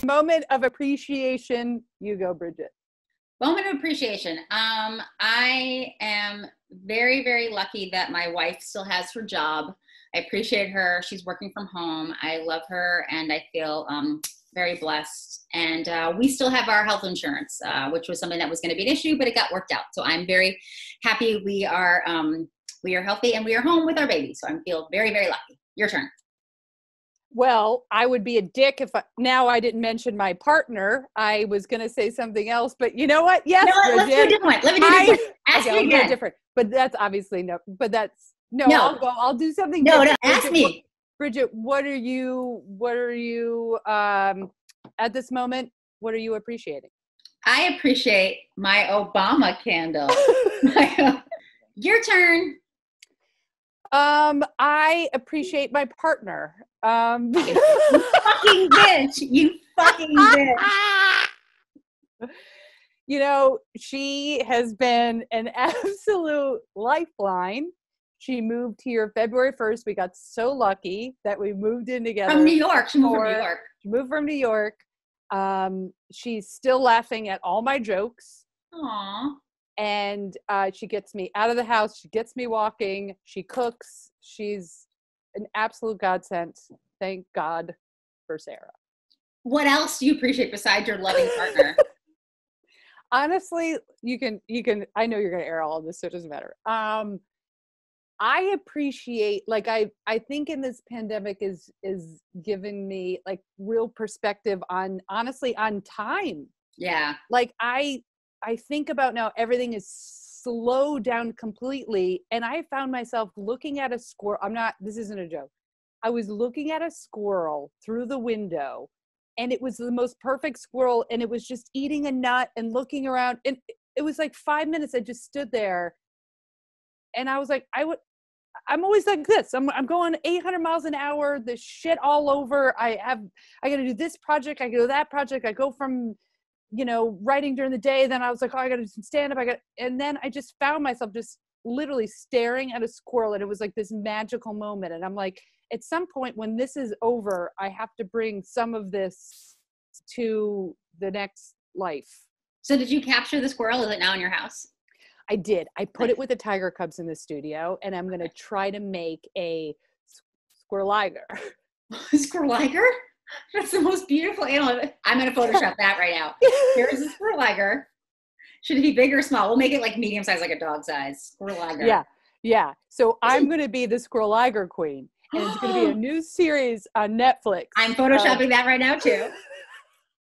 moment of appreciation. You go, Bridget. Moment of appreciation. I am very, very lucky that my wife still has her job. I appreciate her. She's working from home. I love her, and I feel very blessed. And we still have our health insurance, which was something that was going to be an issue, but it got worked out. So I'm very happy we are healthy and we are home with our baby. So I feel very, very lucky. Your turn. Well, I would be a dick if now I didn't mention my partner. I was going to say something else, but you know what? Yes, no, let's do a different one. Let me do different. Ask me again. Different, but that's obviously no. But that's no. I'll do something. No, different. no. Ask me, Bridget. What are you? At this moment, what are you appreciating? I appreciate my Obama candle. Your turn. I appreciate my partner. You fucking bitch. You fucking bitch. You know, she has been an absolute lifeline. She moved here February 1st. We got so lucky that we moved in together. From New York. She moved from New York. She moved from New York. She's still laughing at all my jokes. Aww. And she gets me out of the house. She gets me walking. She cooks. She's an absolute godsend. Thank God for Sarah. What else do you appreciate besides your loving partner? Honestly, you can, I know you're going to air all of this, so it doesn't matter. I appreciate, like, I think in this pandemic is giving me like real perspective on, honestly, on time. Yeah. Like I think about now everything is slowed down completely. And I found myself looking at a squirrel. This isn't a joke. I was looking at a squirrel through the window, and it was the most perfect squirrel. And it was just eating a nut and looking around. And it was like 5 minutes. I just stood there and I was like, I'm always like this. I'm going 800 miles an hour, this shit all over. I got to do this project. I go to that project. I go from, writing during the day. Then I was like, oh, I got to do some stand up. And then I just found myself just literally staring at a squirrel. And it was like this magical moment. And I'm like, at some point when this is over, I have to bring some of this to the next life. So did you capture the squirrel? Is it now in your house? I did. I put it with the tiger cubs in the studio, and I'm going to try to make a squirreliger. Squirreliger? That's the most beautiful animal. I'm going to Photoshop that right now. Here's a squirreliger. Should it be big or small? We'll make it like medium size, like a dog size. Squirreliger. Yeah. So I'm going to be the squirreliger queen, and it's going to be a new series on Netflix. I'm Photoshopping that right now too.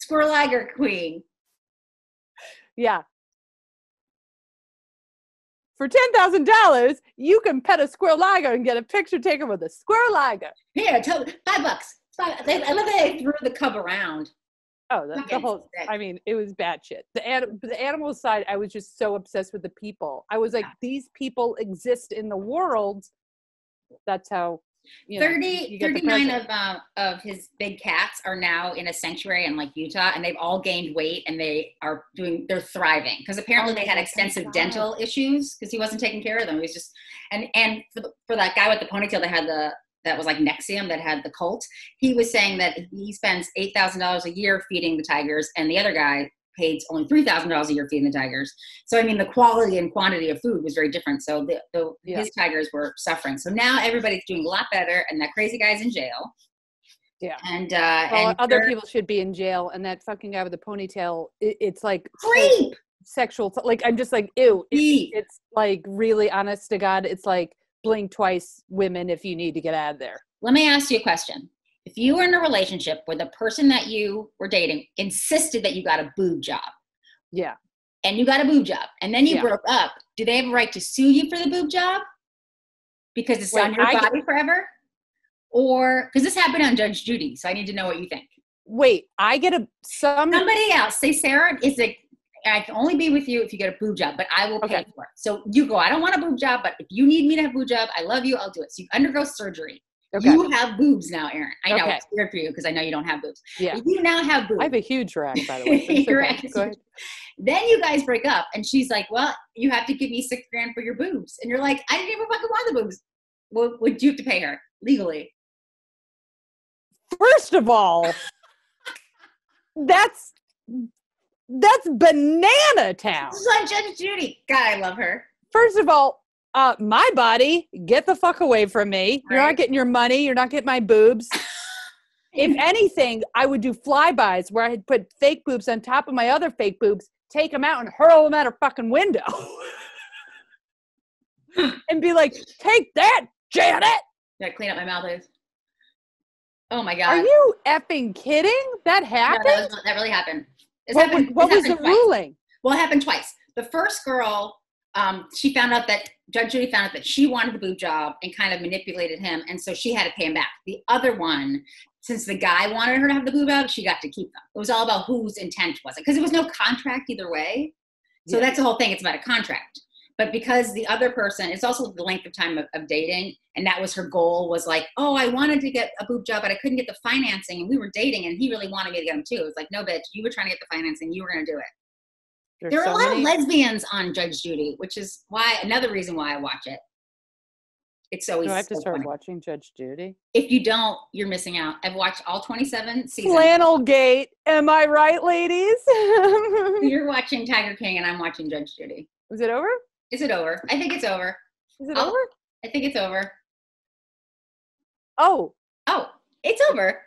Squirreliger queen. Yeah. For $10,000, you can pet a squirreliger and get a picture taken with a squirreliger. Here, $5. I love that they threw the cub around. Oh, the whole, I mean, it was bad shit. The animal side, I was just so obsessed with the people. I was like, these people exist in the world. That's how, 39 of his big cats are now in a sanctuary in like Utah, and they've all gained weight, and they're thriving because apparently they had extensive dental issues because he wasn't taking care of them. He was just, and for that guy with the ponytail that was like Nexium that had the cult, he was saying that he spends $8,000 a year feeding the tigers, and the other guy paid only $3,000 a year feeding the tigers. So, I mean, the quality and quantity of food was very different. So his tigers were suffering. So now everybody's doing a lot better, and that crazy guy's in jail. Yeah. And other people should be in jail, and that fucking guy with the ponytail, it's like creep. Sexual, like, I'm just like, ew. It's like, really, honest to God, it's like, blink twice, women, if you need to get out of there. Let me ask you a question. If you were in a relationship where the person that you were dating insisted that you got a boob job. Yeah. And you got a boob job, and then you broke up, do they have a right to sue you for the boob job? Because it's on your body forever? Or, because this happened on Judge Judy, so I need to know what you think. Wait, I get somebody else, say Sarah is like, I can only be with you if you get a boob job, but I will pay for it. So you go, I don't want a boob job, but if you need me to have a boob job, I love you, I'll do it. So you undergo surgery. Okay. You have boobs now, Erin. I know it's weird for you because I know you don't have boobs. Yeah. But you now have boobs. I have a huge rack, by the way. Go ahead. Then you guys break up, and she's like, well, you have to give me $6,000 for your boobs. And you're like, I didn't even fucking want the boobs. Well, would you have to pay her legally? First of all, That's banana town. This is on Judge Judy. God, I love her. First of all, my body, get the fuck away from me. You're not getting your money. You're not getting my boobs. If anything, I would do flybys where I'd put fake boobs on top of my other fake boobs, take them out and hurl them out a fucking window. And be like, take that, Janet. Gotta clean up my mouth. Oh my God. Are you effing kidding? That happened? No, that really happened. What was the ruling? Well, it happened twice. The first girl, she found out that Judge Judy found out that she wanted the boob job and kind of manipulated him. And so she had to pay him back. The other one, since the guy wanted her to have the boob job, she got to keep them. It was all about whose intent was it. Because there was no contract either way. So that's the whole thing. It's about a contract. But because the other person, it's also the length of time of dating. And that was her goal, was like, oh, I wanted to get a boob job, but I couldn't get the financing. And we were dating and he really wanted me to get him too. It was like, no, bitch, you were trying to get the financing. You were going to do it. There are a lot of lesbians on Judge Judy, which is another reason why I watch it. It's always Do I have to start funny. watching Judge Judy? If you don't, you're missing out. I've watched all 27 seasons. Flannel Gate. Am I right, ladies? You're watching Tiger King and I'm watching Judge Judy. Is it over? Is it over? I think it's over. Is it over? I think it's over. Oh, it's over.